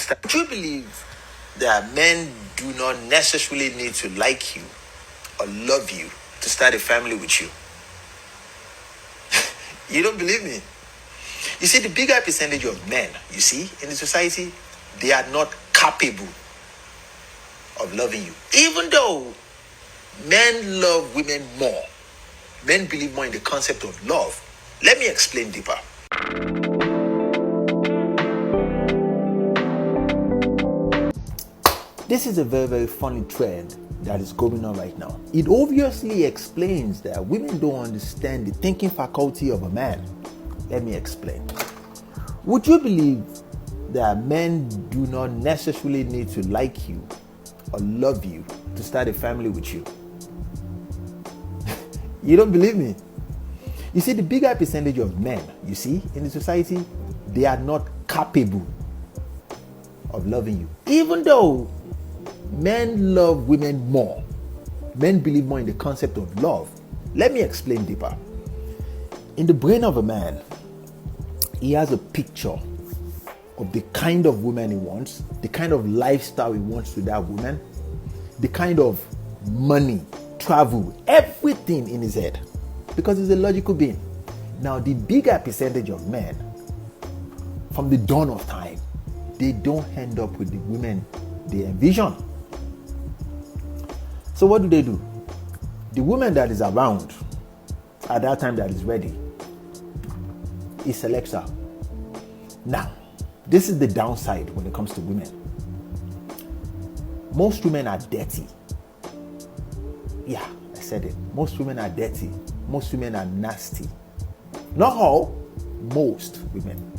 understand. Do you believe that men do not necessarily need to like you or love you to start a family with you? You don't believe me? You see, the bigger percentage of men, you see, in the society, they are not capable of loving you. Even though men love women more, men believe more in the concept of love. Let me explain deeper. This is a very, very funny trend that is going on right now. It obviously explains that women don't understand the thinking faculty of a man. Let me explain. Would you believe that men do not necessarily need to like you or love you to start a family with you? You don't believe me? You see, the bigger percentage of men, you see, in the society, they are not capable of loving you. Even though men love women more, men believe more in the concept of love. Let me explain deeper. In the brain of a man, he has a picture of the kind of woman he wants, the kind of lifestyle he wants with that woman, the kind of money, travel, everything in his head, because he's a logical being. Now, the bigger percentage of men, from the dawn of time, they don't end up with the women they envision. So what do? The woman that is around at that time that is ready, he selects her. Now, this is the downside when it comes to women. Most women are dirty. Yeah, I said it. Most women are dirty. Most women are nasty. Not all, most women.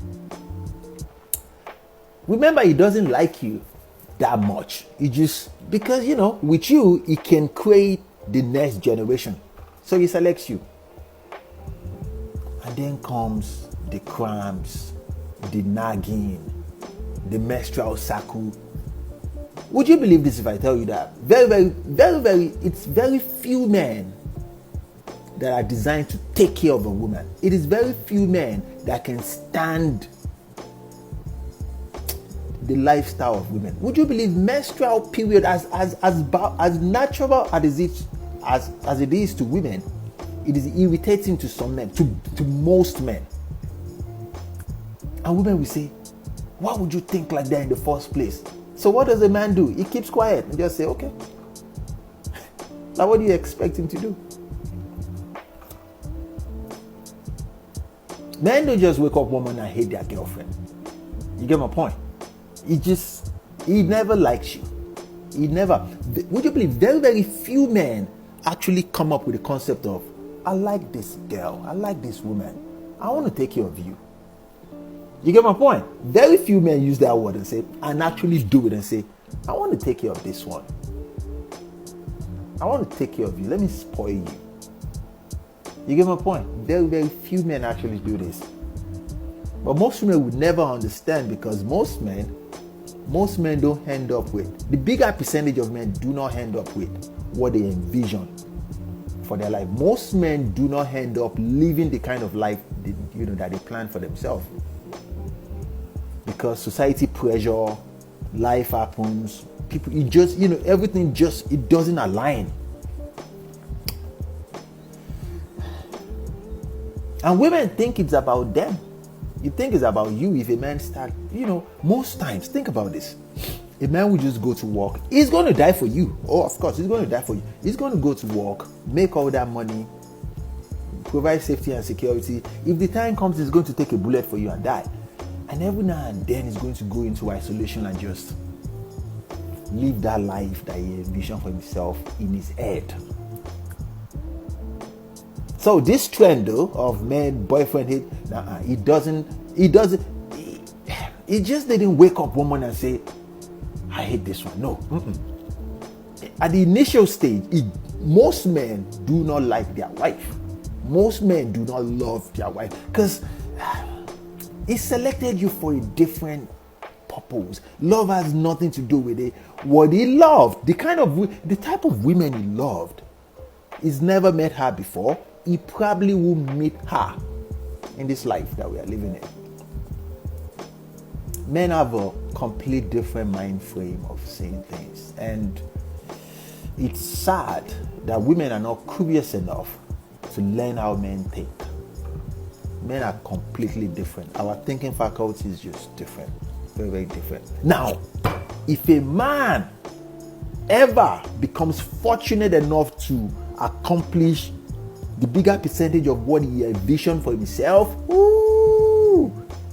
Remember, he doesn't like you that much. He just, because, with you, he can create the next generation. So he selects you. And then comes the cramps, the nagging, the menstrual cycle. Would you believe this if I tell you that it's very few men that are designed to take care of a woman. It is very few men that can stand the lifestyle of women. Would you believe menstrual period, as natural as it is to women, it is irritating to some men, to most men. And women will say, why would you think like that in the first place? So what does a man do? He keeps quiet and just say, okay. Now what do you expect him to do? Men don't just wake up one morning and hate their girlfriend. You get my point? He never likes you. Would you believe very, very few men actually come up with the concept of, I like this girl, I like this woman, I want to take care of you. You get my point? Very few men use that word and actually do it and say, I want to take care of this one. I want to take care of you. Let me spoil you. You get my point? Very, very few men actually do this. But most women would never understand, because most men don't end up with, the bigger percentage of men do not end up with what they envision for their life. Most men do not end up living the kind of life that they plan for themselves. Because society pressure, life happens, people, everything it doesn't align. And women think it's about them. You think it's about you if a man starts, most times, think about this. A man will just go to work. He's going to die for you. Oh, of course, he's going to die for you. He's going to go to work, make all that money, provide safety and security. If the time comes, he's going to take a bullet for you and die. And every now and then he's going to go into isolation and just live that life that he envisioned for himself in his head. So this trend though of men boyfriend hate, he just didn't wake up one morning and say, I hate this one. No. At the initial stage, most men do not like their wife. Most men do not love their wife because he selected you for a different purpose. Love has nothing to do with it. What he loved, the type of women he loved, he's never met her before. He probably will meet her in this life that we are living in. Men have a complete different mind frame of seeing things, and it's sad that women are not curious enough to learn how men think. Men are completely different. Our thinking faculty is just different, very, very different. Now, if a man ever becomes fortunate enough to accomplish the bigger percentage of what he envisioned for himself,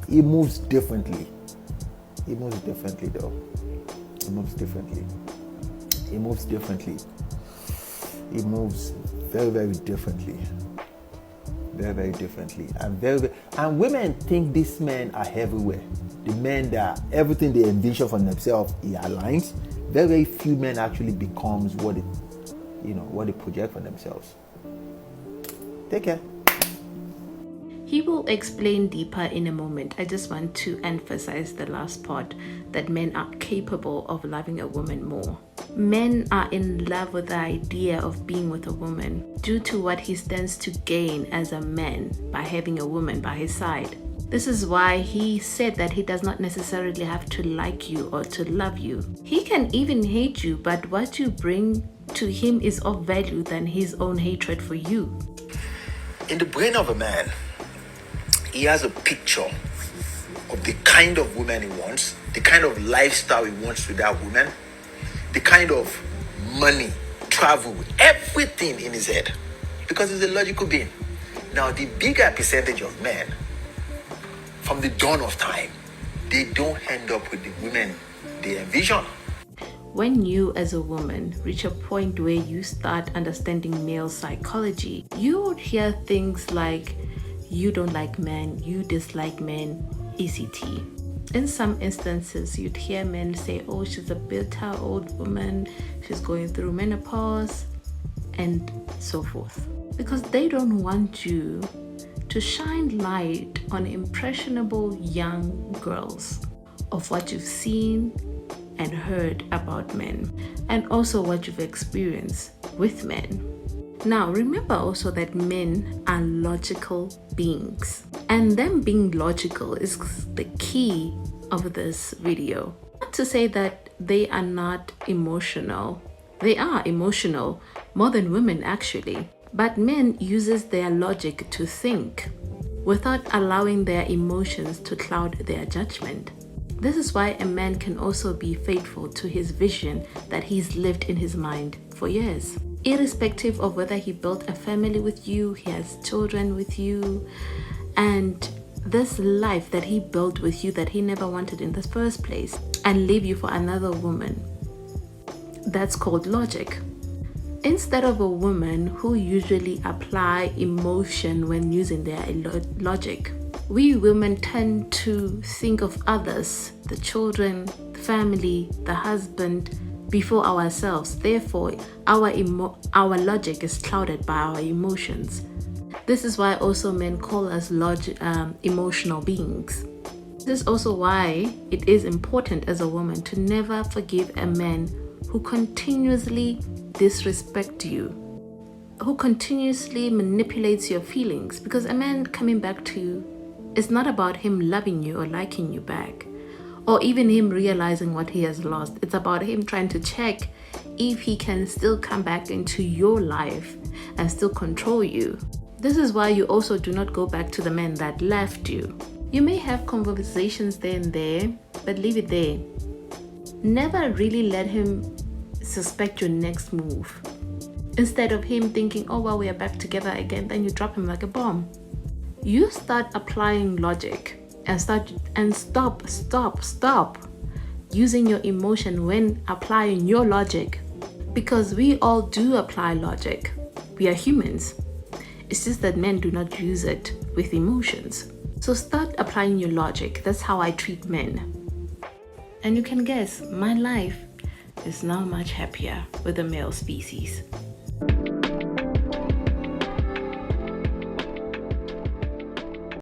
he moves differently. He moves differently though. He moves differently. He moves differently. He moves very, very differently. Very, very differently. And women think these men are everywhere. The men that everything they envision for themselves, he aligns. Very, very few men actually becomes what they project for themselves. Take care. He will explain deeper in a moment. I just want to emphasize the last part, that men are capable of loving a woman more. Men are in love with the idea of being with a woman due to what he stands to gain as a man by having a woman by his side. This is why he said that he does not necessarily have to like you or to love you. He can even hate you, but what you bring to him is of value than his own hatred for you. In the brain of a man, he has a picture of the kind of woman he wants, the kind of lifestyle he wants with that woman, the kind of money, travel, everything in his head, because he's a logical being. Now, the bigger percentage of men, from the dawn of time, they don't end up with the women they envision. When you as a woman reach a point where you start understanding male psychology, you would hear things like, you don't like men, you dislike men, etc. In some instances, you'd hear men say, oh, she's a bitter old woman, she's going through menopause, and so forth. Because they don't want you to shine light on impressionable young girls of what you've seen and heard about men, and also what you've experienced with men. Now, remember also that men are logical beings, and them being logical is the key of this video. Not to say that they are not emotional. They are emotional, more than women actually. But men uses their logic to think without allowing their emotions to cloud their judgment. This is why a man can also be faithful to his vision that he's lived in his mind for years. Irrespective of whether he built a family with you, he has children with you, and this life that he built with you that he never wanted in the first place, and leave you for another woman. That's called logic. Instead of a woman who usually apply emotion when using their logic, we women tend to think of others, the children, the family, the husband, before ourselves. Therefore, our logic is clouded by our emotions. This is why also men call us emotional beings. This is also why it is important as a woman to never forgive a man who continuously disrespects you, who continuously manipulates your feelings. Because a man coming back to you, it's not about him loving you or liking you back, or even him realizing what he has lost. It's about him trying to check if he can still come back into your life and still control you. This is why you also do not go back to the man that left you. You may have conversations there and there, but leave it there. Never really let him suspect your next move. Instead of him thinking, oh well, we are back together again, then you drop him like a bomb. You start applying logic and stop using your emotion when applying your logic, because we all do apply logic. We are humans. It's just that men do not use it with emotions. So start applying your logic. That's how I treat men. And you can guess, my life is now much happier with the male species.